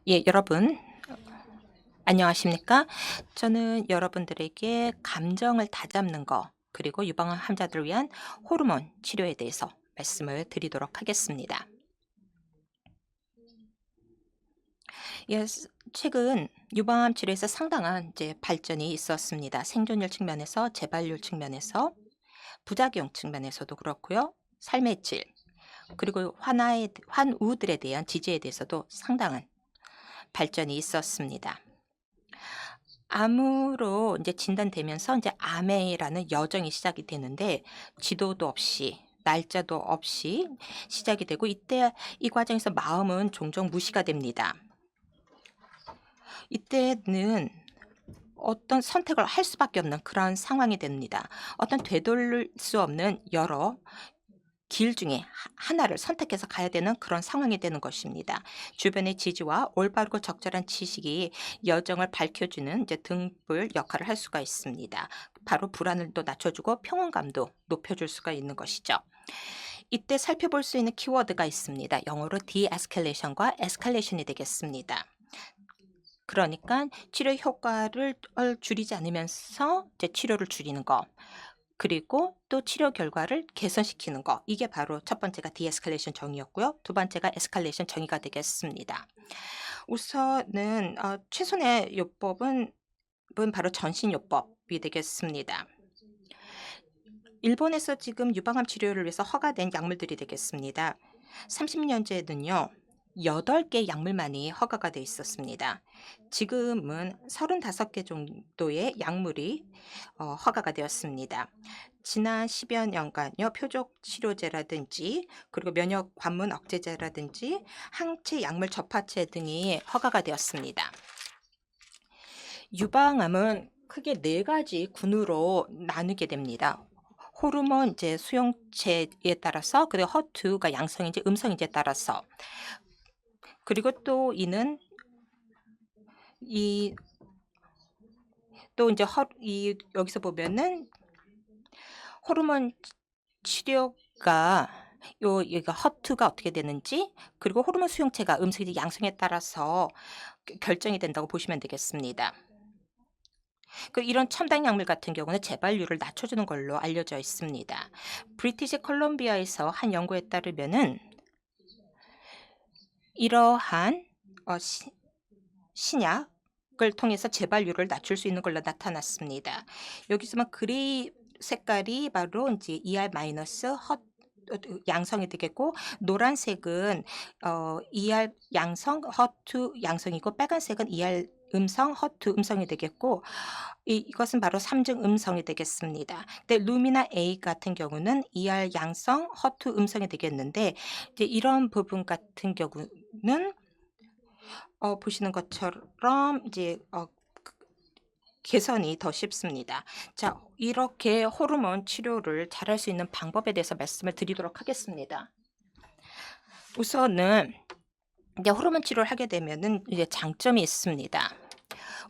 예, 여러분 안녕하십니까? 저는 여러분들에게 감정을 다잡는 거 그리고 유방암 환자들을 위한 호르몬 치료에 대해서 말씀을 드리도록 하겠습니다. 예, 최근 유방암 치료에서 상당한 이제 발전이 있었습니다. 생존율 측면에서, 재발률 측면에서, 부작용 측면에서도 그렇고요. 삶의 질, 그리고 환우들에 대한 지지에 대해서도 상당한 발전이 있었습니다. 암으로 이제 진단되면서 이제 암이라는 여정이 시작이 되는데 지도도 없이 날짜도 없이 시작이 되고, 이때 이 과정에서 마음은 종종 무시가 됩니다. 이때는 어떤 선택을 할 수밖에 없는 그런 상황이 됩니다. 어떤 되돌릴 수 없는 여러 길 중에 하나를 선택해서 가야 되는 그런 상황이 되는 것입니다. 주변의 지지와 올바르고 적절한 지식이 여정을 밝혀주는 이제 등불 역할을 할 수가 있습니다. 바로 불안을 또 낮춰주고 평온감도 높여줄 수가 있는 것이죠. 이때 살펴볼 수 있는 키워드가 있습니다. 영어로 de-escalation과 escalation이 되겠습니다. 그러니까 치료 효과를 줄이지 않으면서 이제 치료를 줄이는 거, 그리고 또 치료 결과를 개선시키는 거, 이게 바로 첫 번째가 디에스컬레이션 정의였고요. 두 번째가 에스컬레이션 정의가 되겠습니다. 우선은 최선의 요법은 바로 전신요법이 되겠습니다. 일본에서 지금 유방암 치료를 위해서 허가된 약물들이 되겠습니다. 30년째는요. 8개 약물만이 허가가 돼 있었습니다. 지금은 35개 정도의 약물이 허가가 되었습니다. 지난 10여 년간요. 표적 치료제라든지 그리고 면역 관문 억제제라든지 항체 약물 접합체 등이 허가가 되었습니다. 유방암은 크게 4가지 군으로 나누게 됩니다. 호르몬 이제 수용체에 따라서, 그리고 HER2가 양성인지 음성인지에 따라서, 그리고 또 이는 이 또 이제 허 이 여기서 보면은 호르몬 치료가 얘가 HER2가 어떻게 되는지, 그리고 호르몬 수용체가 음성인지 양성에 따라서 결정이 된다고 보시면 되겠습니다. 이런 첨단 약물 같은 경우는 재발률을 낮춰주는 걸로 알려져 있습니다. 브리티시 콜롬비아에서 한 연구에 따르면은 이러한 신약을 통해서 재발률을 낮출 수 있는 걸로 나타났습니다. 여기서만 그레이 색깔이 바로 이제 ER 마이너스 헛 양성이 되겠고, 노란색은 ER 양성 허투 양성이고, 빨간색은 ER 음성 허투 음성이 되겠고, 이것은 바로 3중 음성이 되겠습니다. 근데 루미나 A 같은 경우는 ER 양성 허투 음성이 되겠는데, 이제 이런 부분 같은 경우는 보시는 것처럼 이제 그 개선이 더 쉽습니다. 자, 이렇게 호르몬 치료를 잘할 수 있는 방법에 대해서 말씀을 드리도록 하겠습니다. 우선은 이제 호르몬 치료를 하게 되면은 이제 장점이 있습니다.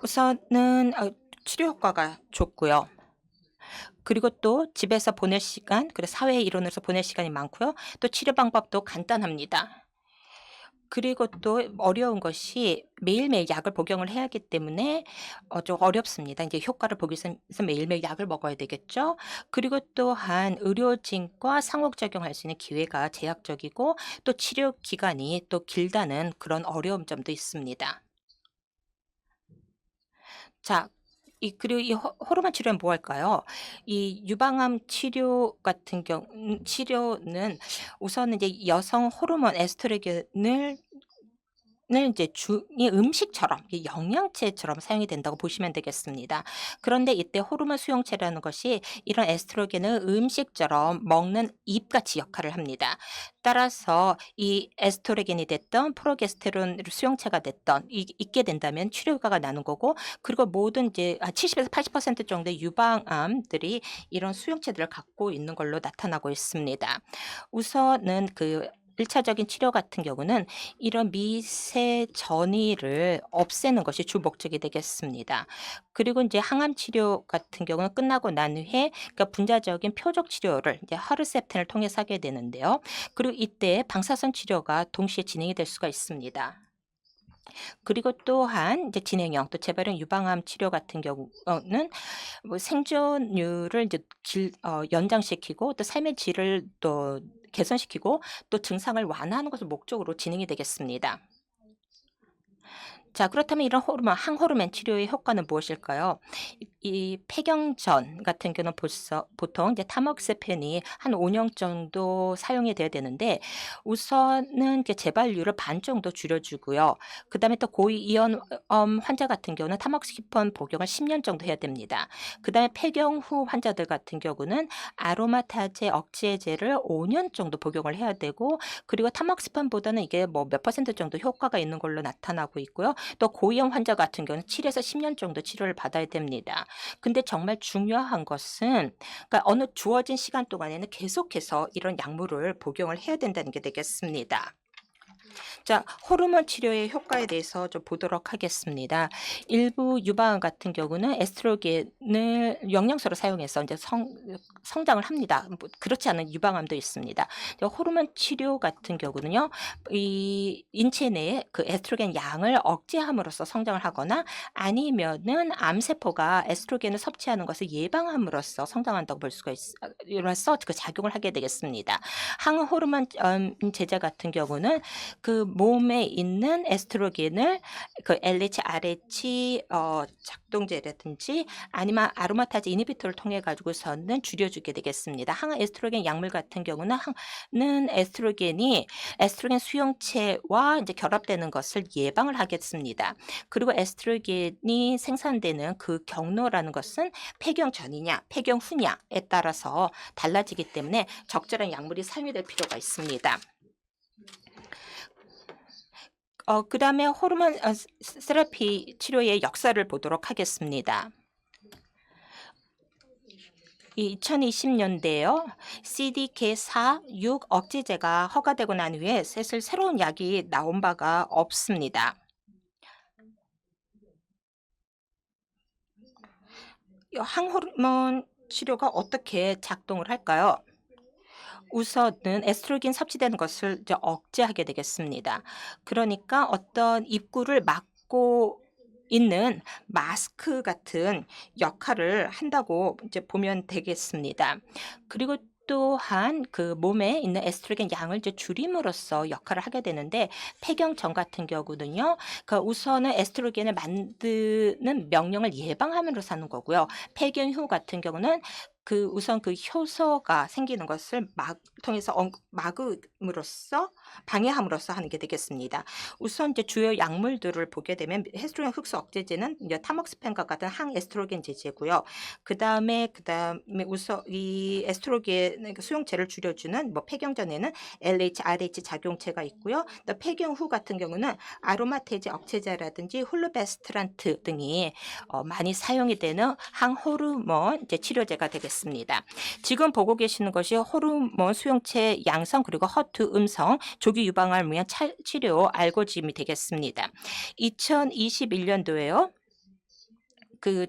우선은 치료 효과가 좋고요. 그리고 또 집에서 보낼 시간, 그리고 사회 일원으로서 보낼 시간이 많고요. 또 치료 방법도 간단합니다. 그리고 또 어려운 것이 매일매일 약을 복용을 해야 하기 때문에 좀 어렵습니다. 이제 효과를 보기 위해서 매일매일 약을 먹어야 되겠죠. 그리고 또한 의료진과 상호작용할 수 있는 기회가 제약적이고, 또 치료 기간이 또 길다는 그런 어려운 점도 있습니다. 자, 그리고 이 호르몬 치료는 뭐 할까요? 이 유방암 치료 같은 치료는 우선은 이제 여성 호르몬 에스트로겐을 이제 이 음식처럼, 이 영양제처럼 사용이 된다고 보시면 되겠습니다. 그런데 이때 호르몬 수용체라는 것이 이런 에스트로겐을 음식처럼 먹는 입같이 역할을 합니다. 따라서 이 에스트로겐이 됐던 프로게스테론 수용체가 됐던 있게 된다면 치료 효과가 나는 거고, 그리고 모든 이제 70에서 80% 정도의 유방암들이 이런 수용체들을 갖고 있는 걸로 나타나고 있습니다. 우선은 1차적인 치료 같은 경우는 이런 미세 전이를 없애는 것이 주 목적이 되겠습니다. 그리고 이제 항암 치료 같은 경우는 끝나고 난 후에, 그러니까 분자적인 표적 치료를 이제 하르세프틴을 통해서 하게 되는데요. 그리고 이때 방사선 치료가 동시에 진행이 될 수가 있습니다. 그리고 또한 이제 진행형 또 재발형 유방암 치료 같은 경우는 뭐 생존율을 이제 연장시키고 또 삶의 질을 또 개선시키고 또 증상을 완화하는 것을 목적으로 진행이 되겠습니다. 자, 그렇다면 이런 항호르몬 치료의 효과는 무엇일까요? 이 폐경전 같은 경우는 벌써 보통 이제 타모xifen 한 5년 정도 사용이 돼야 되는데 우선은 이제 재발률을 반 정도 줄여 주고요. 그다음에 또 고위험 환자 같은 경우는 타모xifen 복용을 10년 정도 해야 됩니다. 그다음에 폐경 후 환자들 같은 경우는 아로마타제 억제제를 5년 정도 복용을 해야 되고, 그리고 타모xi펜보다는 이게 뭐 몇 퍼센트 정도 효과가 있는 걸로 나타나고 있고요. 또 고위험 환자 같은 경우는 7에서 10년 정도 치료를 받아야 됩니다. 근데 정말 중요한 것은, 그러니까 어느 주어진 시간 동안에는 계속해서 이런 약물을 복용을 해야 된다는 게 되겠습니다. 자, 호르몬 치료의 효과에 대해서 좀 보도록 하겠습니다. 일부 유방암 같은 경우는 에스트로겐을 영양소로 사용해서 이제 성장을 합니다. 뭐 그렇지 않은 유방암도 있습니다. 호르몬 치료 같은 경우는요, 이 인체 내에 그 에스트로겐 양을 억제함으로써 성장을 하거나 아니면은 암세포가 에스트로겐을 섭취하는 것을 예방함으로써 성장한다고 볼 수가 이로써 그 작용을 하게 되겠습니다. 항호르몬 제제 같은 경우는 그 몸에 있는 에스트로겐을 그 LH-RH 작동제라든지 아니면 아로마타제 이니비토를 통해 가지고서는 줄여주게 되겠습니다. 항에스트로겐 약물 같은 경우는 는 에스트로겐 수용체와 이제 결합되는 것을 예방을 하겠습니다. 그리고 에스트로겐이 생산되는 그 경로라는 것은 폐경 전이냐 폐경 후냐에 따라서 달라지기 때문에 적절한 약물이 사용이 될 필요가 있습니다. 그다음에 호르몬 세라피 치료의 역사를 보도록 하겠습니다. 이 2020 년대에요. CDK4, 6 억제제가 허가되고 난 후에 사실 새로운 약이 나온 바가 없습니다. 이 항호르몬 치료가 어떻게 작동을 할까요? 우선은 에스트로겐 섭취되는 것을 이제 억제하게 되겠습니다. 그러니까 어떤 입구를 막고 있는 마스크 같은 역할을 한다고 이제 보면 되겠습니다. 그리고 또한 그 몸에 있는 에스트로겐 양을 이제 줄임으로써 역할을 하게 되는데, 폐경 전 같은 경우는요. 그 우선은 에스트로겐을 만드는 명령을 예방함으로써 하는 거고요. 폐경 후 같은 경우는 그 우선 그 효소가 생기는 것을 통해서 막음으로써 방해함으로써 하는 게 되겠습니다. 우선 이제 주요 약물들을 보게 되면 에스트로겐 흡수 억제제는 이제 타목스펜과 같은 항에스트로겐 제제고요. 그다음에 우선 이 에스트로겐 수용체를 줄여주는 뭐 폐경 전에는 LH-RH 작용체가 있고요. 또 폐경 후 같은 경우는 아로마테제 억제제라든지 훌루베스트란트 등이 많이 사용이 되는 항호르몬 이제 치료제가 되겠습니다. 지금 보고 계시는 것이 호르몬 수용체 양성 그리고 허투 음성 조기 유방암을 위한 치료 알고지름이 되겠습니다. 2021년도에요. 그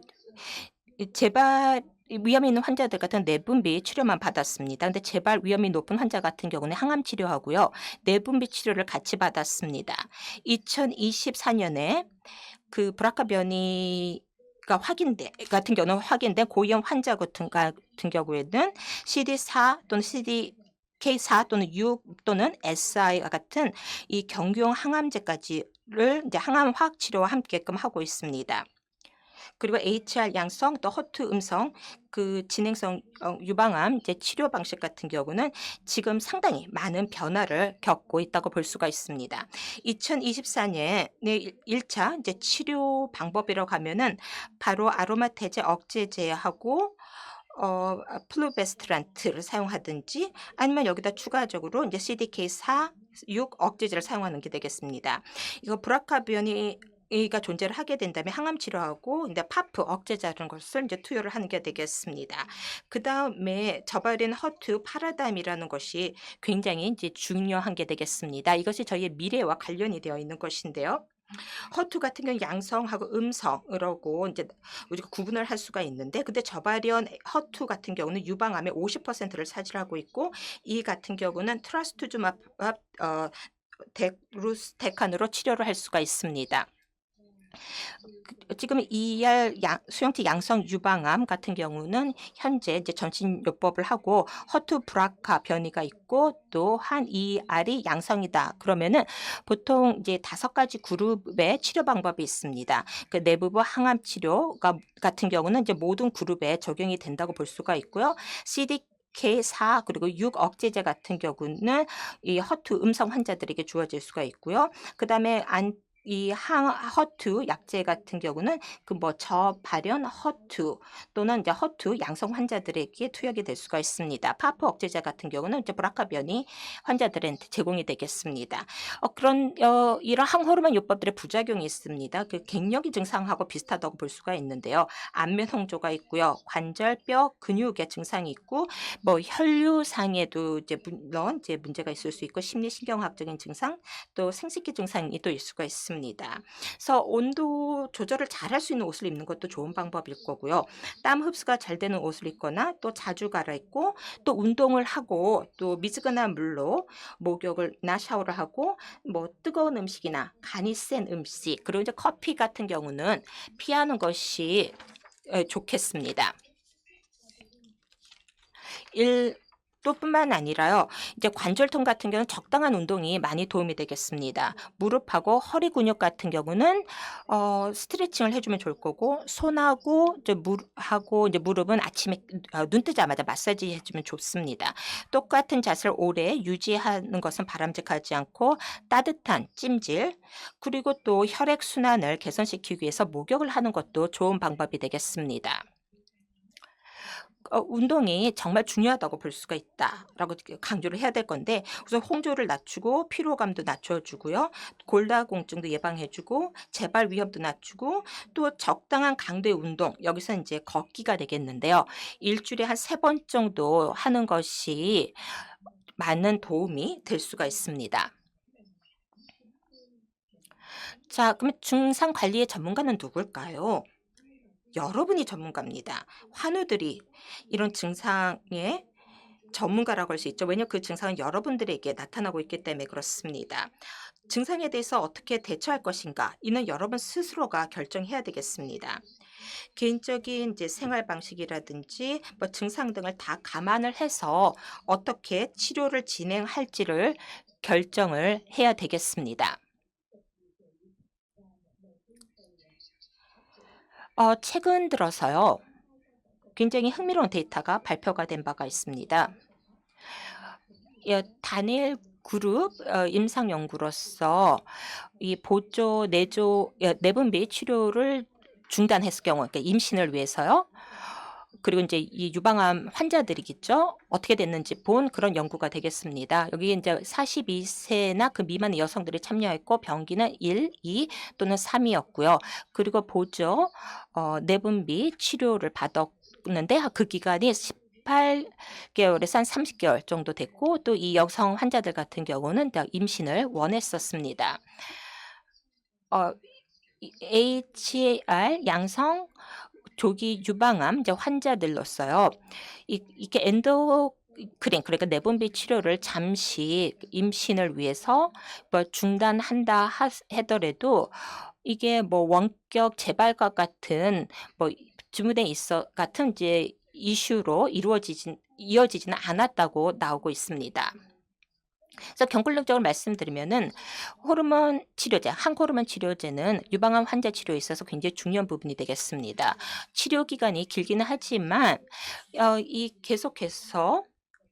재발 위험이 있는 환자들 같은 내분비 치료만 받았습니다. 근데 재발 위험이 높은 환자 같은 경우는 항암 치료하고요. 내분비 치료를 같이 받았습니다. 2024년에 그 브라카 변이가 같은 경우는 확인된 고위험 환자 같은 경우에는 CD4 또는 CDK4 또는 6 또는 SI와 같은 이 경구용 항암제까지를 이제 항암 화학 치료와 함께끔 하고 있습니다. 그리고 HR 양성 또 허투 음성 그 진행성 유방암 이제 치료 방식 같은 경우는 지금 상당히 많은 변화를 겪고 있다고 볼 수가 있습니다. 2024년에 1차 이제 치료 방법이라고 하면은 바로 아로마테제 억제제하고 플루베스트란트를 사용하든지 아니면 여기다 추가적으로 이제 CDK4, 6 억제제를 사용하는 게 되겠습니다. 이거 브라카 변이가 존재를 하게 된다면 항암 치료하고 이제 파프 억제제라는 것을 이제 투여를 하는 게 되겠습니다. 그다음에 저발인 허투 파라다임이라는 것이 굉장히 이제 중요한 게 되겠습니다. 이것이 저희의 미래와 관련이 되어 있는 것인데요. 허투 같은 경우 양성하고 음성이라고 이제 우리가 구분을 할 수가 있는데, 근데 저발현 허투 같은 경우는 유방암의 50%를 차지하고 있고, 이 같은 경우는 트라스투즈마밥 데루스테칸으로 치료를 할 수가 있습니다. 지금 ER 수용체 양성 유방암 같은 경우는 현재 이제 전신요법을 하고 허투 브라카 변이가 있고 또 한 ER이 양성이다. 그러면은 보통 이제 5가지 그룹의 치료 방법이 있습니다. 그 내부부 항암 치료가 같은 경우는 이제 모든 그룹에 적용이 된다고 볼 수가 있고요. CDK4 그리고 6 억제제 같은 경우는 이 허투 음성 환자들에게 주어질 수가 있고요. 그다음에 이 허투 약제 같은 경우는 그 뭐 저발현 허투 또는 이제 허투 양성 환자들에게 투약이 될 수가 있습니다. 파프 억제제 같은 경우는 이제 브라카 변이 환자들한테 제공이 되겠습니다. 이런 항호르몬 요법들의 부작용이 있습니다. 그 갱년기 증상하고 비슷하다고 볼 수가 있는데요. 안면 홍조가 있고요. 관절, 뼈, 근육의 증상이 있고 뭐 혈류상에도 이제 물론 이제 문제가 있을 수 있고 심리신경학적인 증상 또 생식기 증상이 또 있을 수가 있습니다. 그래서 온도 조절을 잘 할 수 있는 옷을 입는 것도 좋은 방법일 거고요. 땀 흡수가 잘 되는 옷을 입거나 또 자주 갈아입고 또 운동을 하고 또 미지근한 물로 목욕을나 샤워를 하고 뭐 뜨거운 음식이나 간이 센 음식 그리고 이제 커피 같은 경우는 피하는 것이 좋겠습니다. 일 또 뿐만 아니라요. 이제 관절통 같은 경우는 적당한 운동이 많이 도움이 되겠습니다. 무릎하고 허리 근육 같은 경우는 스트레칭을 해 주면 좋을 거고 손하고 이제 하고 이제 무릎은 아침에 눈 뜨자마자 마사지 해 주면 좋습니다. 똑같은 자세를 오래 유지하는 것은 바람직하지 않고 따뜻한 찜질 그리고 또 혈액 순환을 개선시키기 위해서 목욕을 하는 것도 좋은 방법이 되겠습니다. 운동이 정말 중요하다고 볼 수가 있다라고 강조를 해야 될 건데 우선 홍조를 낮추고 피로감도 낮춰 주고요. 골다공증도 예방해 주고 재발 위험도 낮추고 또 적당한 강도의 운동 여기서 이제 걷기가 되겠는데요. 일 주일에 한 3번 정도 하는 것이 많은 도움이 될 수가 있습니다. 자 그러면 증상 관리의 전문가는 누굴까요? 여러분이 전문가입니다. 환우들이 이런 증상의 전문가라고 할 수 있죠. 왜냐하면 그 증상은 여러분들에게 나타나고 있기 때문에 그렇습니다. 증상에 대해서 어떻게 대처할 것인가 이는 여러분 스스로가 결정해야 되겠습니다. 개인적인 이제 생활 방식이라든지 뭐 증상 등을 다 감안을 해서 어떻게 치료를 진행할지를 결정을 해야 되겠습니다. 최근 들어서요. 굉장히 흥미로운 데이터가 발표가 된 바가 있습니다. 단일 그룹 임상 연구로서 이 보조 내조 내분비 치료를 중단했을 경우 그러니까 임신을 위해서요. 그리고 이제 이 유방암 환자들이겠죠. 어떻게 됐는지 본 그런 연구가 되겠습니다. 여기 이제42 세나 그 미만의 여성들이 참여했고 병기는 1, 2 또는 3 이었고요. 그리고 보조 내분비 치료를 받았는데 그 기간이 18 개월에서 한 30 개월 정도 됐고 또 이 여성 환자들 같은 경우는 다 임신을 원했었습니다. 어 HAR 양성 조기 유방암 이제 환자들로서요. 이게 그러니까 내분비 치료를 잠시 임신을 위해서 뭐 중단한다 하더라도 이게 뭐 원격 재발과 같은 뭐 주문에 있어 같은 이제 이슈로 이어지지는 않았다고 나오고 있습니다. 그래서 결론적으로 말씀드리면은 호르몬 치료제, 항호르몬 치료제는 유방암 환자 치료에 있어서 굉장히 중요한 부분이 되겠습니다. 치료 기간이 길기는 하지만 이 계속해서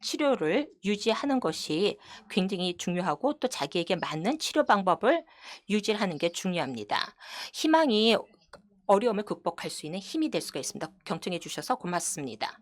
치료를 유지하는 것이 굉장히 중요하고 또 자기에게 맞는 치료 방법을 유지하는 게 중요합니다. 희망이 어려움을 극복할 수 있는 힘이 될 수가 있습니다. 경청해 주셔서 고맙습니다.